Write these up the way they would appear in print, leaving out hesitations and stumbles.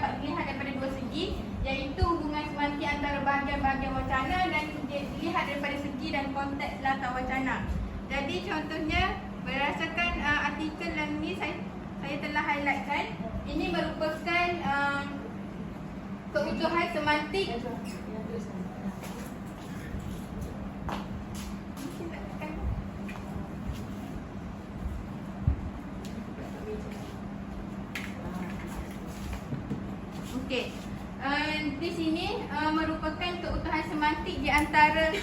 dapat dilihat daripada dua segi, iaitu hubungan semantik antara bahagian-bahagian wacana dan dilihat daripada segi dan konteks latar wacana. Jadi contohnya berdasarkan artikel yang ni saya telah highlightkan, ini merupakan keutuhan semantik. Okey. Di sini merupakan keutuhan semantik di antara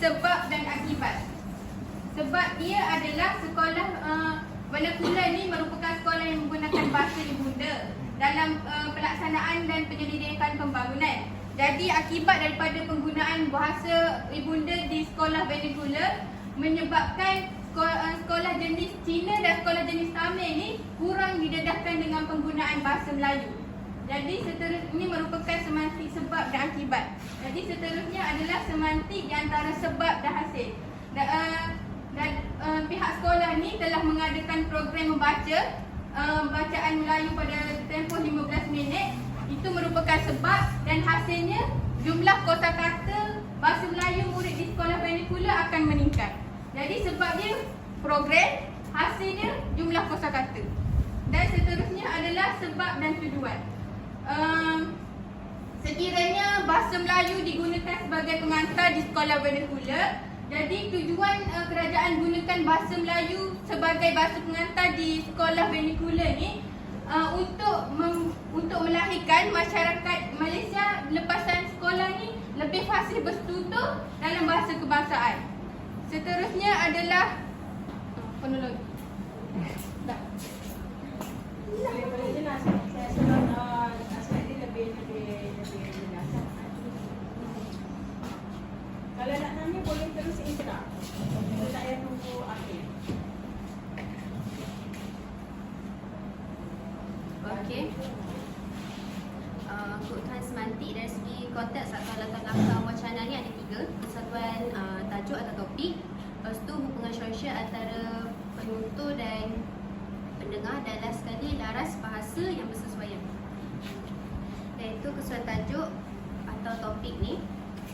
sebab dan akibat. Sebab ia adalah sekolah vernacular ni merupakan sekolah yang menggunakan bahasa ibunda dalam pelaksanaan dan penyelidikan pembangunan. Jadi akibat daripada penggunaan bahasa ibunda di sekolah vernacular menyebabkan sekolah jenis Cina dan sekolah jenis Tamil ni kurang didedahkan dengan penggunaan bahasa Melayu. Jadi ini merupakan semantik sebab dan akibat. Jadi seterusnya adalah semantik di antara sebab dan hasil. Dan pihak sekolah ni telah mengadakan program membaca bacaan Melayu pada tempoh 15 minit. Itu merupakan sebab dan hasilnya jumlah kosakata bahasa Melayu murid di sekolah vernacular akan meningkat. Jadi sebab dia program, hasilnya jumlah kosakata. Dan seterusnya adalah sebab dan tujuan. Sekiranya bahasa Melayu digunakan sebagai pengantar di sekolah vernacular, jadi tujuan kerajaan gunakan bahasa Melayu sebagai bahasa pengantar di sekolah vernacular ni untuk melahirkan masyarakat Malaysia lepasan sekolah ni lebih fasih bertutur dalam bahasa kebangsaan. Seterusnya adalah fonologi. Dah. Boleh jelas. Saya sebut aspek ini lebih jelas. Kalau nak tanya boleh terus interact. Tak payah tunggu akhir. Okey. Keutuhan semantik dari segi konteks atau latar belakang wacana ni ada tiga. Persatuan tajuk atau topik. Lepas tu hubungan sosial antara penutur dan pendengar, dan last sekali laras bahasa yang bersesuaian. Iaitu kesesuaian tajuk atau topik ni,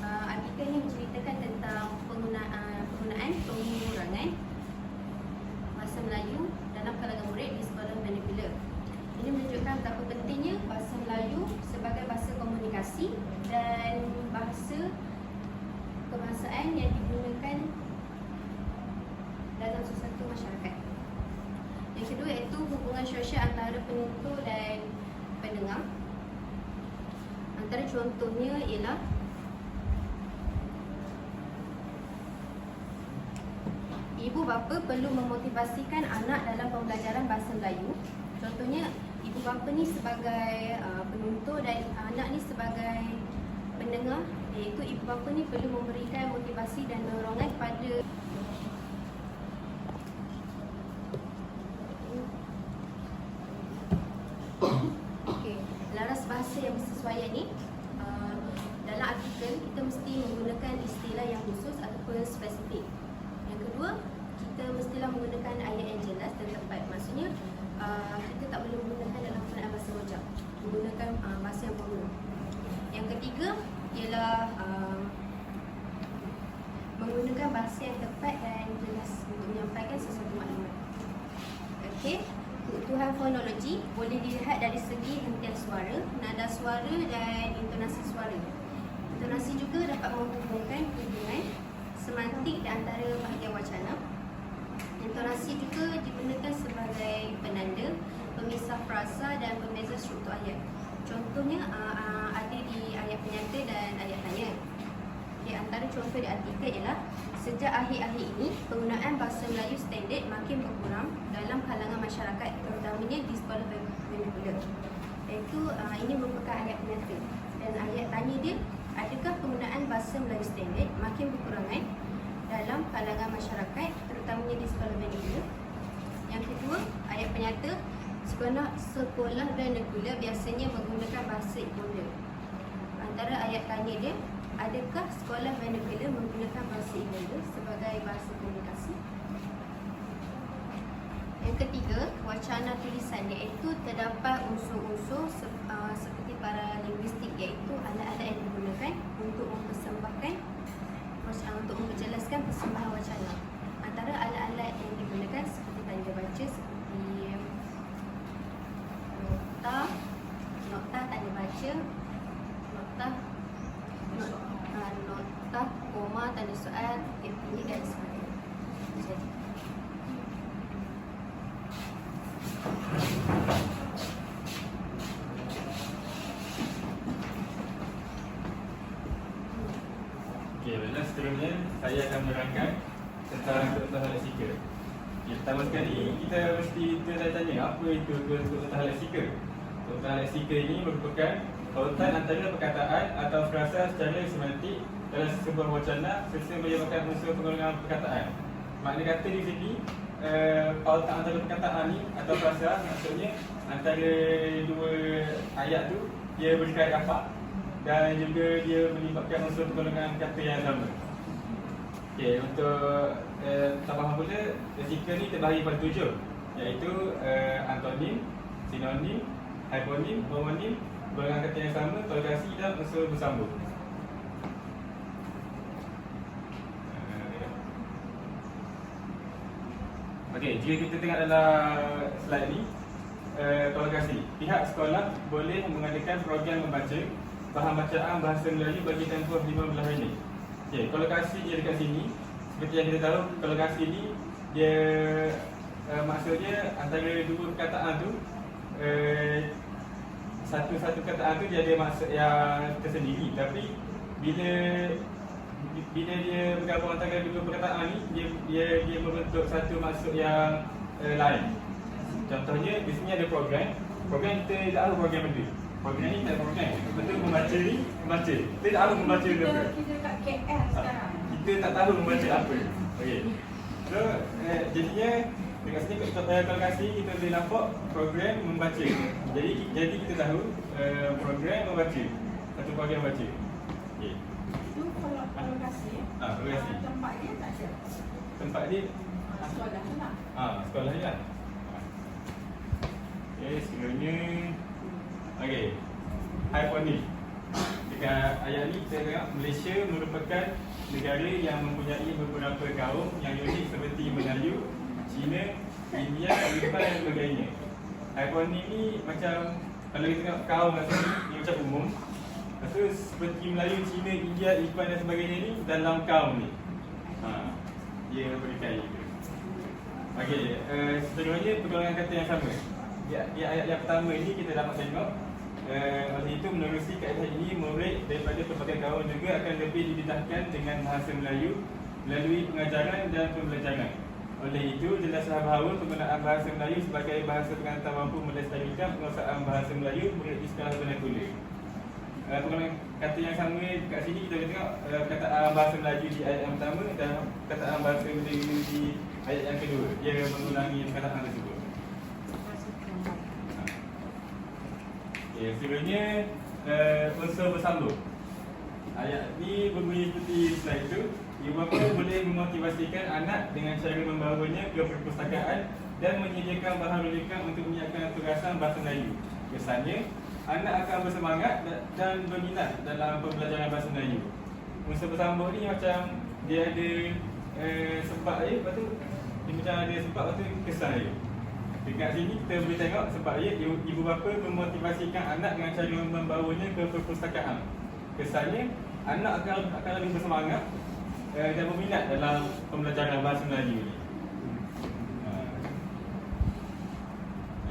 artikel ni menceritakan tentang penggunaan pengurangan bahasa Melayu dalam kalangan murid di sekolah vernacular. Ini menunjukkan betapa pentingnya bahasa Melayu sebagai bahasa komunikasi dan bahasa kebangsaan yang digunakan dalam sesuatu masyarakat. Yang kedua iaitu hubungan sosial antara penutur dan pendengar. Antara contohnya ialah ibu bapa perlu memotivasikan anak dalam pembelajaran bahasa Melayu. Contohnya ibu bapa ni sebagai penutur dan anak ni sebagai pendengar, iaitu ibu bapa ni perlu memberikan motivasi dan dorongan kepada laras bahasa yang bersesuaian ni. Dalam artikel kita mesti menggunakan istilah yang khusus ataupun spesifik. Yang kedua, kita mestilah menggunakan ayat yang jelas dan tepat. Maksudnya kita tak boleh menggunakan dalam penggunaan bahasa rojak, menggunakan bahasa yang formal. Yang ketiga ialah menggunakan bahasa yang tepat dan jelas untuk menyampaikan sesuatu maklumat. Okey. Keutuhan fonologi boleh dilihat dari segi hentian suara, nada suara dan intonasi suara. Intonasi juga dapat menghubungkan hubungan semantik di antara bahagian wacana. Intonasi juga digunakan sebagai penanda, pemisah frasa dan pembeza struktur ayat. Contohnya ada di ayat penyata dan ayat tanya. Di antara contoh di artikel ialah sejak akhir-akhir ini penggunaan bahasa Melayu standard makin berkurang dalam kalangan masyarakat, terutamanya di sekolah vernacular. Iaitu ini merupakan ayat penyata. Dan ayat tanya dia, adakah penggunaan bahasa Melayu standard makin berkurangan dalam kalangan masyarakat, terutamanya di sekolah vernacular. Yang kedua, ayat penyata, sekolah vernacular biasanya menggunakan bahasa ibunda. Antara ayat tanya dia, adakah sekolah vernacular menggunakan bahasa ibunda sebagai bahasa komunikasi? Yang ketiga, wacana tulisan, iaitu terdapat unsur-unsur seperti saja nota nota koma tanda soal titik garis miring. Jadi okey, baiklah, seterusnya saya akan menerangkan tentang keutamaan leksika. Pertama sekali kita mesti tanya apa itu keutamaan leksika. Keutamaan leksika ini merupakan kautan antara perkataan atau frasa secara semantik dalam sebuah wacana serta menyebabkan unsur penggolongan perkataan. Makna kata di sini pautan antara perkataan ni atau frasa, maksudnya antara dua ayat tu dia berkait rapat dan juga dia melibatkan unsur penggolongan kata yang sama. Okey, untuk tambahan pula, leksika ni terbahagi pada 7, iaitu antonim, sinonim, hyponim, homonim, golongan kata yang sama, tologasi dan unsur bersambung. Okey, jika kita tengok dalam slide ni, tologasi. Pihak sekolah boleh mengadakan program membaca bahan bacaan bahasa Melayu bagi tempoh 15 minit. Okey, kolokasi dia dekat sini. Seperti yang kita tahu, kolokasi ni dia maksudnya antara dua perkataan tu, satu-satu perkataan tu dia ada maksud yang tersendiri, tapi bila dia bergabung antara dua perkataan ni, dia membentuk satu maksud yang lain. Contohnya di sini ada program. Program kita tak tahu program benda. Program ni tak ada program. Betul membaca ni, membaca. Kita tak tahu membaca benda apa. Kita dekat KL sekarang. Kita tak tahu membaca apa. Okey. So, jadinya dekat sini kolokasi kita boleh nampak program membaca. Jadi kita tahu program membaca. Satu program baca. Okey. Itu kalau kasih, kolokasi. tempat dia tak ada. Tempat dia Sekolah lah. sekolah ni lah. Okey, sebenarnya okey. Hyponim. Dekat ayat ni kita tengok Malaysia merupakan negara yang mempunyai beberapa kaum yang unik seperti Melayu, Cina, India, Jepun dan sebagainya. Hyponim ni macam kalau kita tengok kaum kat sini, ni macam umum. Lepas tu seperti Melayu, Cina, India, Jepun dan sebagainya ni dalam kaum ni. Dia berkait itu. Okey, sebenarnya pergolongan kata yang sama. Di ayat yang pertama ni kita dapat tengok oleh itu menerusi kaedah ini, murid daripada pelbagai kaum juga akan lebih didedahkan dengan bahasa Melayu melalui pengajaran dan pembelajaran. Oleh itu, jelaslah bahawa penggunaan bahasa Melayu sebagai bahasa pengantar mampu melestarikan penguasaan bahasa Melayu murid di sekolah vernakular. Penggunaan kata yang sama kat sini kita boleh tengok perkataan bahasa Melayu di ayat yang pertama dan perkataan bahasa Melayu di ayat yang kedua. Dia mengulangi perkataan tersebut. Sebenarnya unsur bersambung. Ayat ni berbunyi seperti slide itu. Ibu bapa boleh memotivasikan anak dengan cara membawanya ke perpustakaan dan menyediakan bahan rujukan untuk menyiapkan tugasan bahasa Melayu. Kesannya, anak akan bersemangat dan berminat dalam pembelajaran bahasa Melayu. Unsur bersambung ni macam dia ada sebab dia, lepas tu dia macam ada sebab, lepas tu kesan dia. Dekat sini kita boleh tengok sebab dia, ibu bapa memotivasikan anak dengan cara membawanya ke perpustakaan. Kesannya, anak akan lebih bersemangat dan berminat dalam pembelajaran bahasa Melayu ni.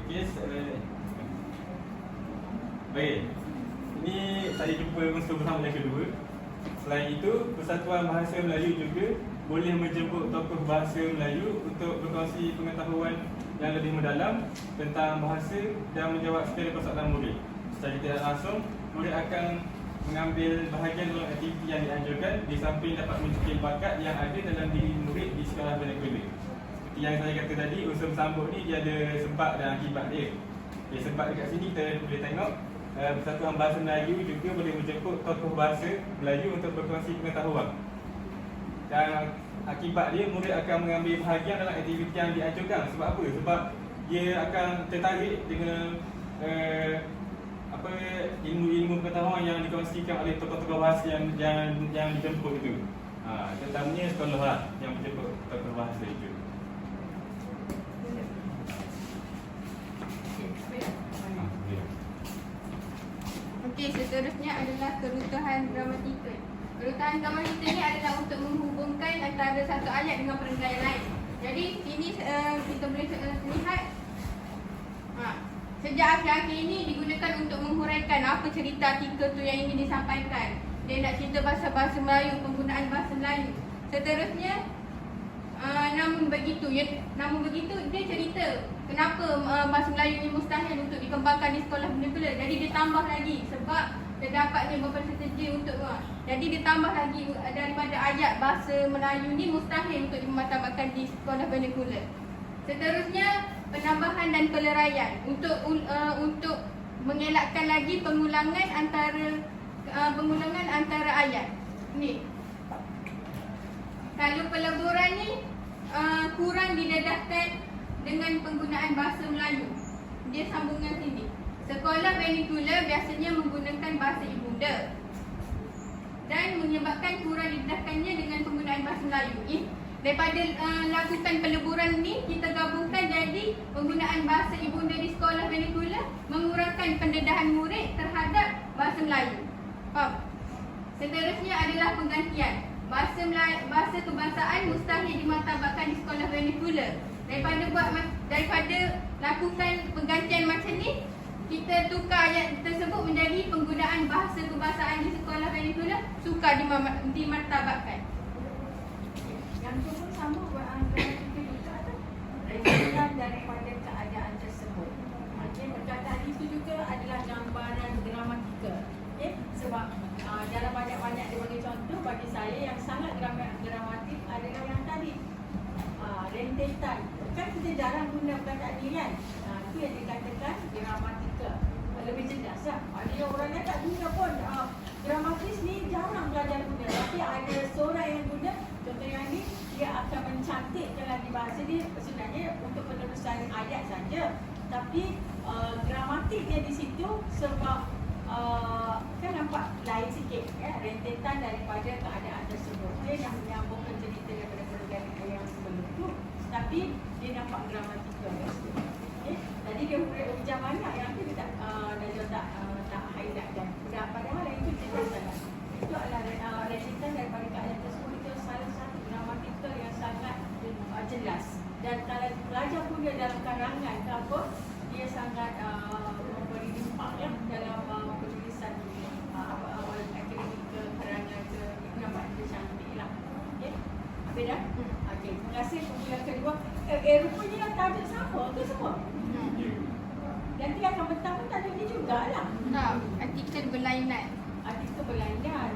Okey, baik. Ini saya jumpa unsur bersambung yang kedua. Selain itu, Persatuan Bahasa Melayu juga boleh menjemput tokoh bahasa Melayu untuk berkongsi pengetahuan yang lebih mendalam tentang bahasa dan menjawab segala persoalan murid. Secara tidak langsung, murid akan mengambil bahagian dalam aktiviti yang dianjurkan di samping dapat menunjukkan bakat yang ada dalam diri murid di sekolah vernakular. Seperti yang saya kata tadi, unsur bersambung ni dia ada sebab dan akibat dia. Okay, sebab dekat sini kita boleh tengok Persatuan Bahasa Melayu juga boleh menjemput tokoh bahasa Melayu untuk berkongsi pengetahuan. Dan akibat dia, murid akan mengambil bahagian dalam aktiviti yang dianjurkan. Sebab apa? Sebab dia akan tertarik dengan ilmu-ilmu pengetahuan yang dikongsikan oleh tokoh-tokoh bahasa yang dijemput itu. Terutamanya sekolah lah yang menjemput tokoh bahasa itu. Okey, seterusnya adalah kerutuhan gramatikal. Kerutuhan gramatikal ni adalah untuk menghubungkan antara satu ayat dengan perenggan yang lain. Jadi sini kita boleh lihat sejak akhir-akhir ini digunakan untuk menghuraikan apa cerita artikel tu yang ingin disampaikan. Dia nak cerita bahasa Melayu, penggunaan bahasa Melayu. Seterusnya namun begitu dia cerita kenapa bahasa Melayu ni mustahil untuk dikembangkan di sekolah vernacular. Jadi dia tambah lagi sebab terdapatnya beberapa strategi untuk jadi dia tambah lagi daripada ayat bahasa Melayu ni mustahil untuk dimartabatkan di sekolah vernacular. Seterusnya penambahan dan peleraian untuk mengelakkan lagi pengulangan antara ayat. Ni. Kalau peleburan ni kurang didedahkan dengan penggunaan bahasa Melayu. Dia sambungan sini. Sekolah vernacular biasanya menggunakan bahasa ibunda dan menyebabkan kurang didedahkannya dengan penggunaan bahasa Melayu. Daripada lakukan peleburan ni, kita gabungkan jadi penggunaan bahasa ibunda di sekolah vernacular mengurangkan pendedahan murid terhadap bahasa Melayu. Faham? Seterusnya adalah penggantian. Bahasa kebangsaan mustahil dimartabatkan di sekolah vernacular. Daripada lakukan penggantian macam ni, kita tukar ayat tersebut menjadi penggunaan bahasa kebangsaan di sekolah vernacular sukar dimartabatkan. Yang tu pun sama gramatikal juga tu. Rentetan daripada keadaan tersebut. Okey, perkataan itu juga adalah gambaran gramatikal. Okey, sebab dalam banyak-banyak dia bagi contoh bagi saya yang sangat gramatik adalah yang tadi. Rentetan. Kan kita jarang guna perkataan ni kan. Itu yang dikatakan gramatikal. Lebih cerdas lah. Ada orang yang tak guna pun. Gramatis ni jarang belajar guna. Tapi ada seorang yang guna. Contoh yang ni, dia akan mencantikkan lagi bahasa dia. Sebenarnya untuk penerusan ayat saja. Tapi gramatiknya di situ sebab kan nampak lain sikit ya, rentetan daripada keadaan tersebut. Dia nak menyambungkan cerita daripada perenggan yang sebelum tu. Tapi dia nampak gramatikal. Okay? Tadi dia hujah banyak yang tu dia tak highlight dan padahal yang itu jelas sangat. Itu adalah rentetan daripada keadaan tersebut. Itu salah satu gramatikal yang sangat jelas. Dan kalau pelajar punya dalam karangan ke apa, dia sangat memberi impak ya, dalam penulisan akademik ke karangan ke, itu nampak dia cantik lah. Okay? Habis dah? Okay, terima kasih kumpulan kedua. Rupanya tajuk sama ke semua? Nanti akan bentang pun tajuk ni jugalah. Tak, artikel berlainan. Artikel berlainan.